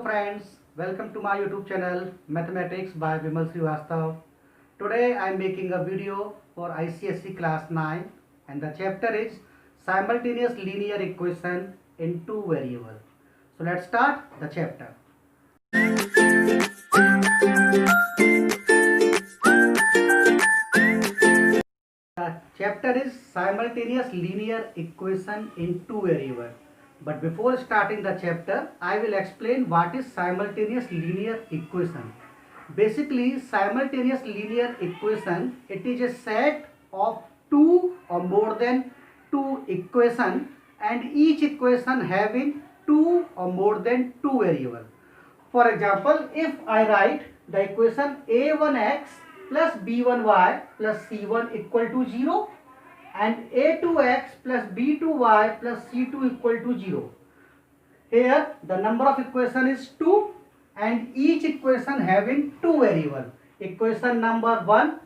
Friends, welcome to my YouTube channel Mathematics by Vimal Srivastav. Today I am making a video for ICSE class 9 and the chapter is simultaneous linear equation in two variables. So let's start the chapter. The chapter is simultaneous linear equation in two variables. But before starting the chapter, I will explain what is simultaneous linear equation. Basically, simultaneous linear equation, it is a set of two or more than two equations and each equation having two or more than two variables. For example, if I write the equation a1x plus b1y plus c1 equal to 0 and a2x plus b2y plus c2 equal to 0. Here the number of equation is 2 and each equation having two variables. Equation number 1,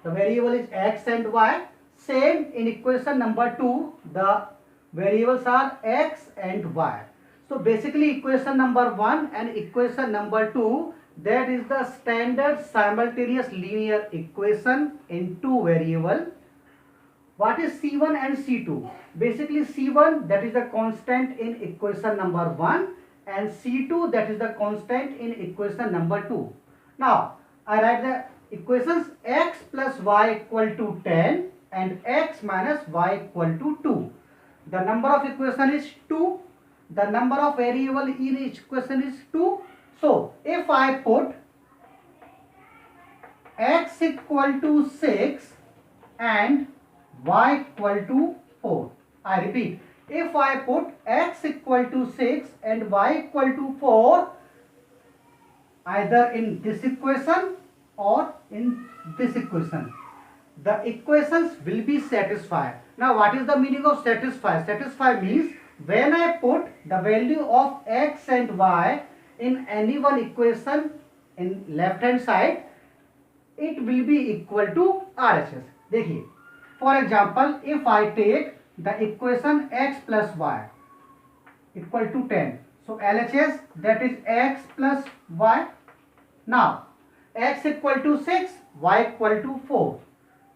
the variable is x and y. Same in equation number 2, the variables are x and y. So basically equation number 1 and equation number 2, that is the standard simultaneous linear equation in two variables. What is C1 and C2? Basically C1, that is the constant in equation number 1 and C2, that is the constant in equation number 2. Now I write the equations x plus y equal to 10 and x minus y equal to 2. The number of equation is 2. The number of variable in each equation is 2. So if I put x equal to 6 and y equal to 4. I repeat, if I put x equal to 6 and y equal to 4 either in this equation or in this equation, the equations will be satisfied. Now what is the meaning of satisfy? Satisfy means when I put the value of x and y in any one equation in left hand side, it will be equal to RHS. देखिए, for example, if I take the equation x plus y equal to 10, so LHS, that is x plus y. Now x equal to 6, y equal to 4.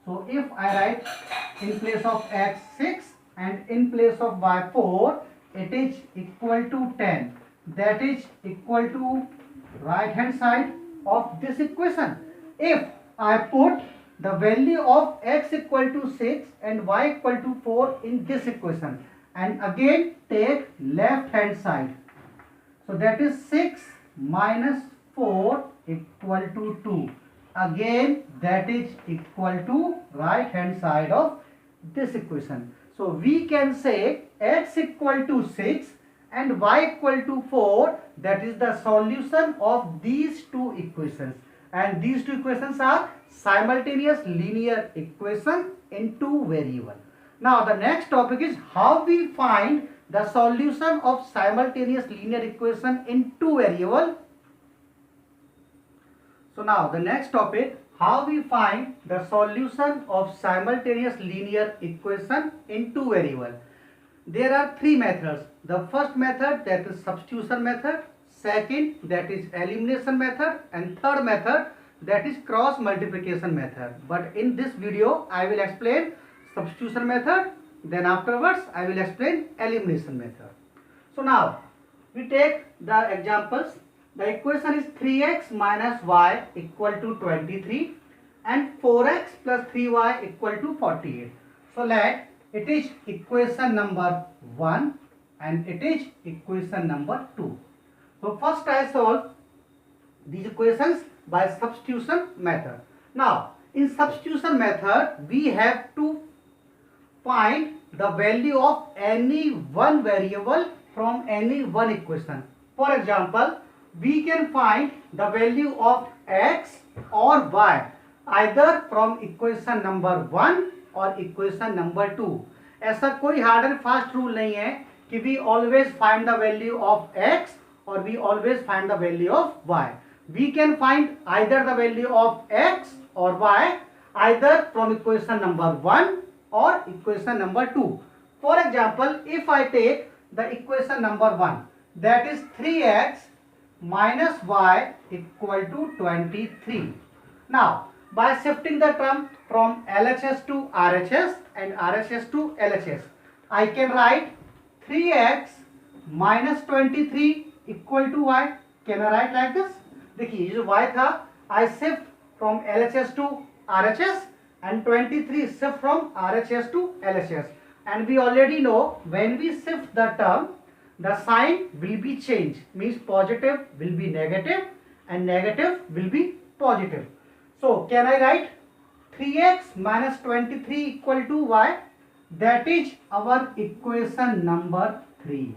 So if I write in place of x 6 and in place of y 4, it is equal to 10. That is equal to right hand side of this equation. If I put the value of x equal to 6 and y equal to 4 in this equation and again take left hand side, so that is 6 minus 4 equal to 2. Again that is equal to right hand side of this equation. So we can say x equal to 6 and y equal to 4, that is the solution of these two equations, and these two equations are simultaneous linear equation in two variables. Now the next topic is how we find the solution of simultaneous linear equation in two variables. So now the next topic, how we find the solution of simultaneous linear equation in two variables. There are three methods. The first method, that is substitution method. Second, that is elimination method, and third method, that is cross multiplication method. But in this video I will explain substitution method, then afterwards I will explain elimination method. So now we take the examples. The equation is 3x minus y equal to 23 and 4x plus 3y equal to 48. So let it is equation number 1 and it is equation number 2. So first I solve these equations by substitution method. Now in substitution method we have to find the value of any one variable from any one equation. For example, we can find the value of x or y either from equation number 1 और equation number 2. ऐसा कोई hard and fast rule नहीं है कि we always find the value of x और we always find the value of y. We can find either the value of x और y either from equation number 1 और equation number 2. For example, if I take the equation number 1, that is 3x minus y equal to 23. Now, by shifting the term from LHS to RHS and RHS to LHS, I can write 3x minus 23 equal to y. Can I write like this? देखिए ये जो y था, I shift from LHS to RHS and 23 shift from RHS to LHS. And we already know when we shift the term, the sign will be changed. Means positive will be negative and negative will be positive. So can I write 3x minus 23 equal to y? That is our equation number 3.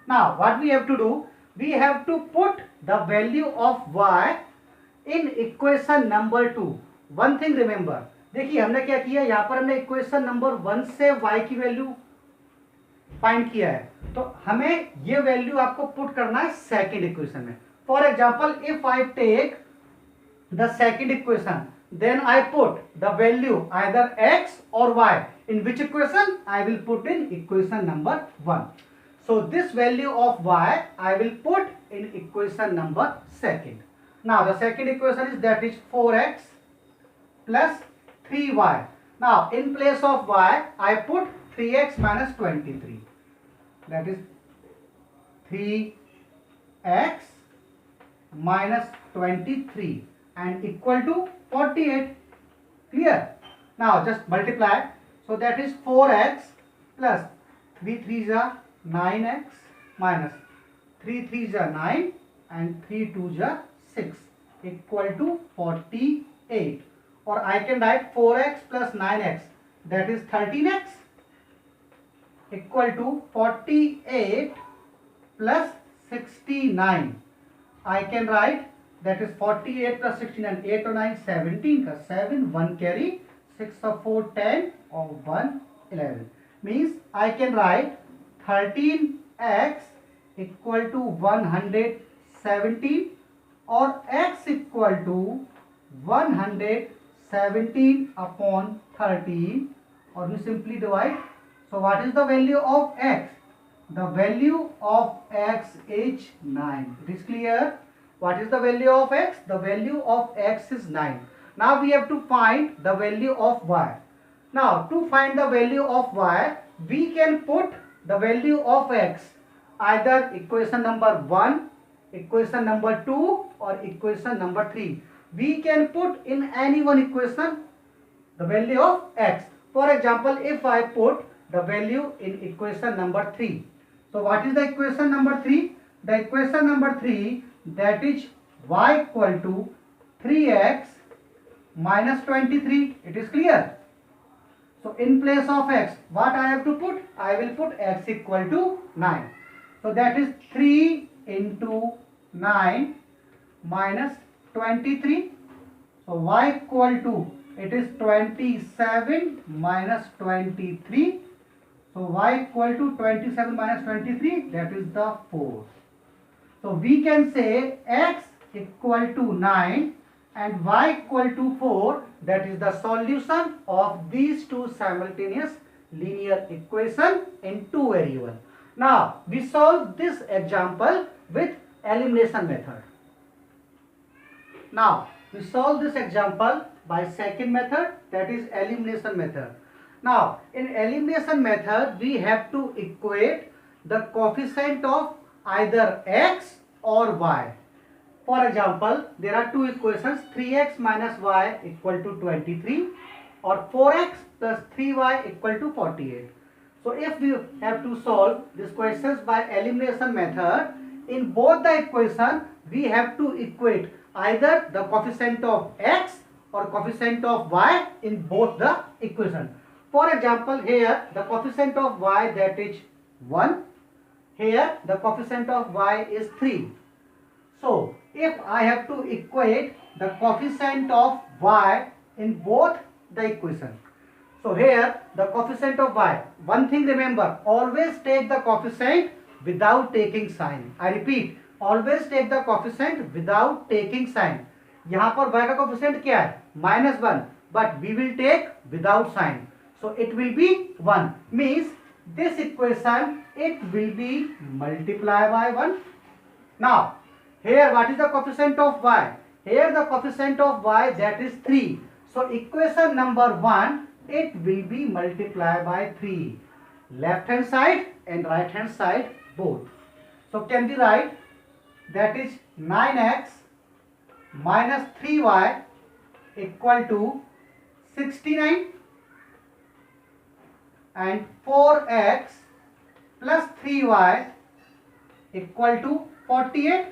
Now what we have to do? We have to put the value of y in equation number 2. One thing remember, देखिए हमने क्या किया, यहाँ पर हमने equation number 1 से y की value find किया है, तो हमें ये वैल्यू आपको पुट करना है सेकंड इक्वेशन में. For example if I take the second equation, then I put the value either x or y. In which equation? I will put in equation number 1. So this value of y I will put in equation number 2. Now the second equation is that is 4x plus 3y. Now in place of y I put 3x minus 23. That is 3x minus 23 and equal to 48. Clear? Now just multiply. So that is 4x plus 3 3s are 9x minus 3 3s are 9 and 3 2s are 6 equal to 48. Or I can write 4x plus 9x, that is 13x equal to 48 plus 69. I can write that is 48 plus 69, 8 or 9, 17 का 7, 1 carry, 6 or 4, 10 or 1, 11. Means I can write 13x equal to 117 or x equal to 117 upon 13, or we simply divide. So what is the value of x? The value of x is 9. It is clear? What is the value of x? The value of x is 9. Now we have to find the value of y. Now to find the value of y, we can put the value of x either equation number 1, equation number 2 or equation number 3. We can put in any one equation the value of x. For example, if I put the value in equation number 3. So what is the equation number 3? The equation number 3, that is y equal to 3x minus 23. It is clear? So in place of x, what I have to put? I will put x equal to 9. So that is 3 into 9 minus 23. So y equal to, it is 27 minus 23. So y equal to 27 minus 23, that is the 4. So we can say x equal to 9 and y equal to 4, that is the solution of these two simultaneous linear equation in two variables. Now we solve this example with elimination method. Now we solve this example by second method, that is elimination method. Now in elimination method we have to equate the coefficient of either x or y. For example, there are two equations, 3x minus y equal to 23 or 4x plus 3y equal to 48. So if we have to solve these questions by elimination method, in both the equation we have to equate either the coefficient of x or coefficient of y in both the equation. For example, here the coefficient of y, that is 1. Here the coefficient of y is 3. So if I have to equate the coefficient of y in both the equation. So here the coefficient of y, one thing remember, always take the coefficient without taking sign. I repeat, always take the coefficient without taking sign. यहाँ पर y का coefficient क्या है? -1, but we will take without sign. So it will be 1. Means this equation, it will be multiplied by 1. Now Here what is the coefficient of y? Here the coefficient of y, that is 3. So equation number 1, it will be multiplied by 3. Left hand side and right hand side both. So can we write that is 9x minus 3y equal to 69 and 4x plus 3y equal to 48.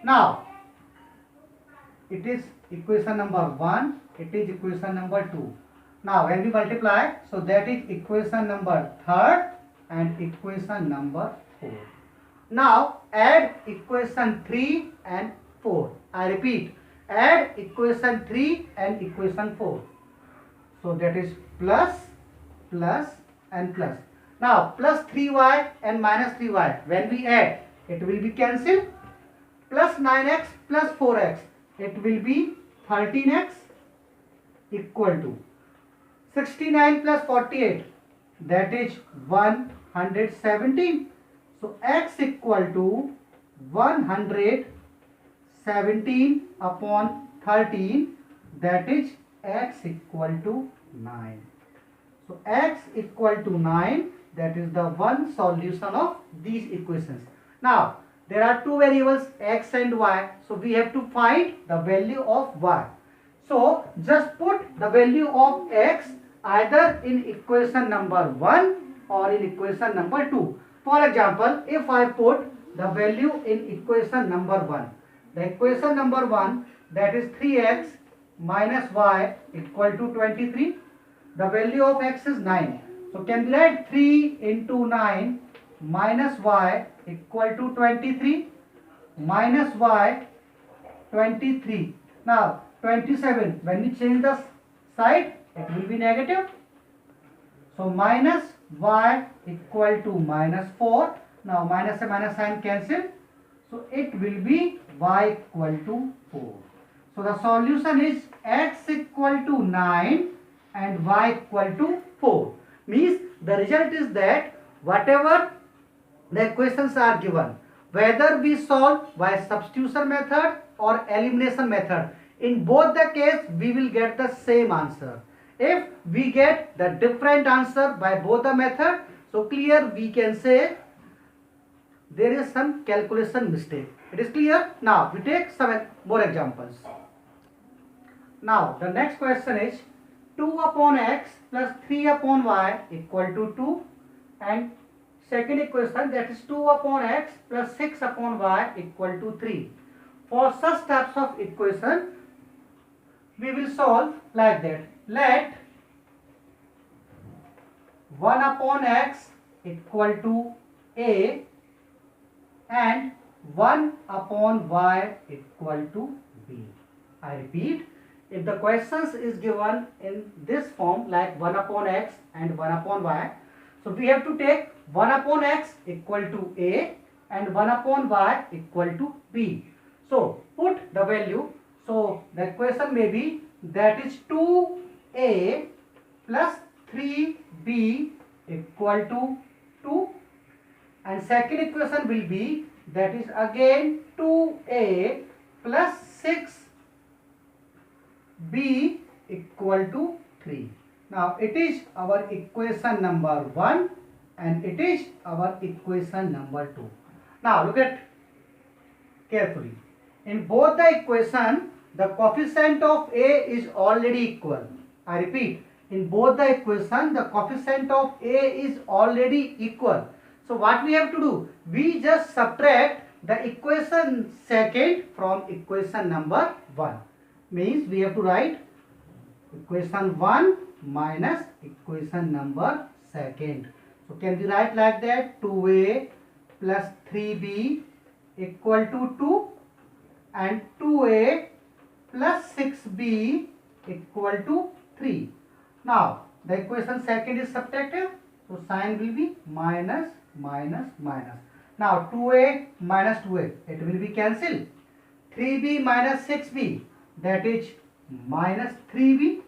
Now it is equation number 1, it is equation number 2. Now when we multiply, so that is equation number 3 and equation number 4. Now add equation 3 and 4. I repeat, add equation 3 and equation 4. So that is plus, plus and plus. Now plus 3y and minus 3y, when we add, it will be cancelled. Plus 9x plus 4x, it will be 13x equal to 69 plus 48, that is 117. So x equal to 117 upon 13, that is x equal to 9. So x equal to 9, that is the one solution of these equations. Now there are two variables x and y, so we have to find the value of y. So just put the value of x either in equation number 1 or in equation number 2. For example, if I put the value in equation number 1, the equation number 1, that is 3x minus y equal to 23. The value of x is 9. So can we write 3 into 9 minus y equal to 23 minus y 23. Now 27, when we change the side, it will be negative. So minus y equal to minus 4. Now minus and minus sign cancel. So it will be y equal to 4. So the solution is x equal to 9 and y equal to 4. Means the result is that whatever the equations are given, whether we solve by substitution method or elimination method, in both the case we will get the same answer. If we get the different answer by both the method, so clear we can say there is some calculation mistake. It is clear? Now we take some more examples. Now the next question is 2 upon x plus 3 upon y equal to 2, and second equation, that is 2 upon x plus 6 upon y equal to 3. For such types of equation, we will solve like that. Let 1 upon x equal to a and 1 upon y equal to b. I repeat, if the questions is given in this form like 1 upon x and 1 upon y, so we have to take 1 upon x equal to a and 1 upon y equal to b. So put the value. So the equation may be that is 2a plus 3b equal to 2, and second equation will be that is again 2a plus 6b equal to 3. Now it is our equation number 1 and it is our equation number 2. Now look at carefully. In both the equation, the coefficient of a is already equal. I repeat, in both the equation, the coefficient of a is already equal. So what we have to do? We just subtract the equation second from equation number 1. Means we have to write equation 1 minus equation number second. So can we write like that? 2a plus 3b equal to 2 and 2a plus 6b equal to 3. Now the equation second is subtractive, so sign will be minus minus minus. Now 2a minus 2a, it will be cancelled. 3b minus 6b, that is minus 3b.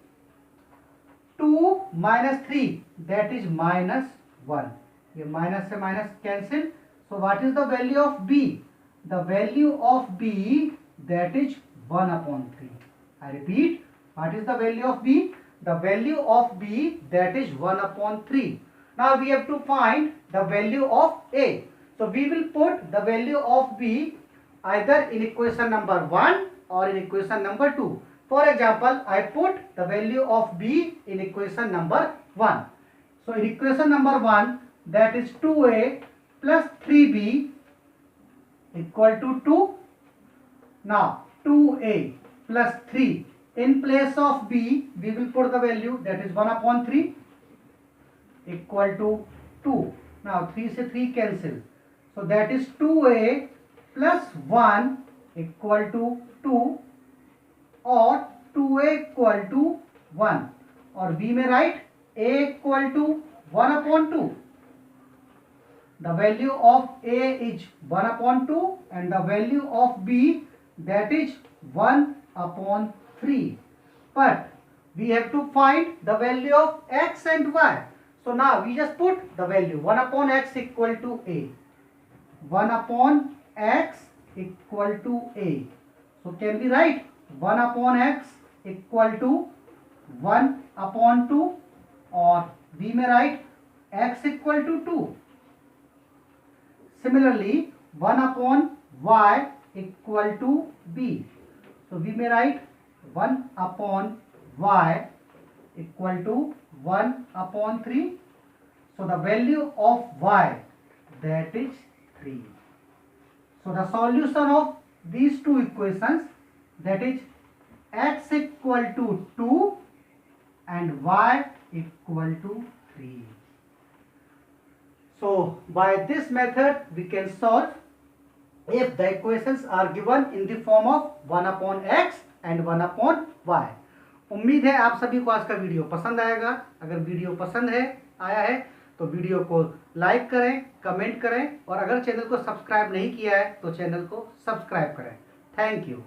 2 minus 3, that is minus 1. ये minus से minus cancel, So what is the value of b? The value of b, that is 1 upon 3. I repeat, what is the value of b? The value of b, that is 1 upon 3. Now we have to find the value of a. So we will put the value of b either in equation number 1 or in equation number 2. For example, I put the value of b in equation number 1. So in equation number 1, that is 2a plus 3b equal to 2. Now 2a plus 3. In place of b, we will put the value, that is 1 upon 3 equal to 2. Now 3 से 3 cancel. So that is 2a plus 1 equal to 2 or 2a equal to 1. Or we may write a equal to 1 upon 2. The value of a is 1 upon 2 and the value of b, that is 1 upon 3. But we have to find the value of x and y. So now we just put the value 1 upon x equal to a. 1 upon x equal to a. So can we write 1 upon x equal to 1 upon 2, or we may write x equal to 2. Similarly, 1 upon y equal to b. So we may write 1 upon y equal to 1 upon 3. So the value of y, that is 3. So the solution of these two equations, that is x equal to 2 and y equal to 3. So by this method we can solve if the equations are given in the form of 1 upon x and 1 upon y. उम्मीद है आप सभी को आज का video पसंद आएगा। अगर वीडियो पसंद आया है तो वीडियो को लाइक करें, कमेंट करें और अगर चैनल को सब्सक्राइब नहीं किया है तो चैनल को सब्सक्राइब करें। Thank you.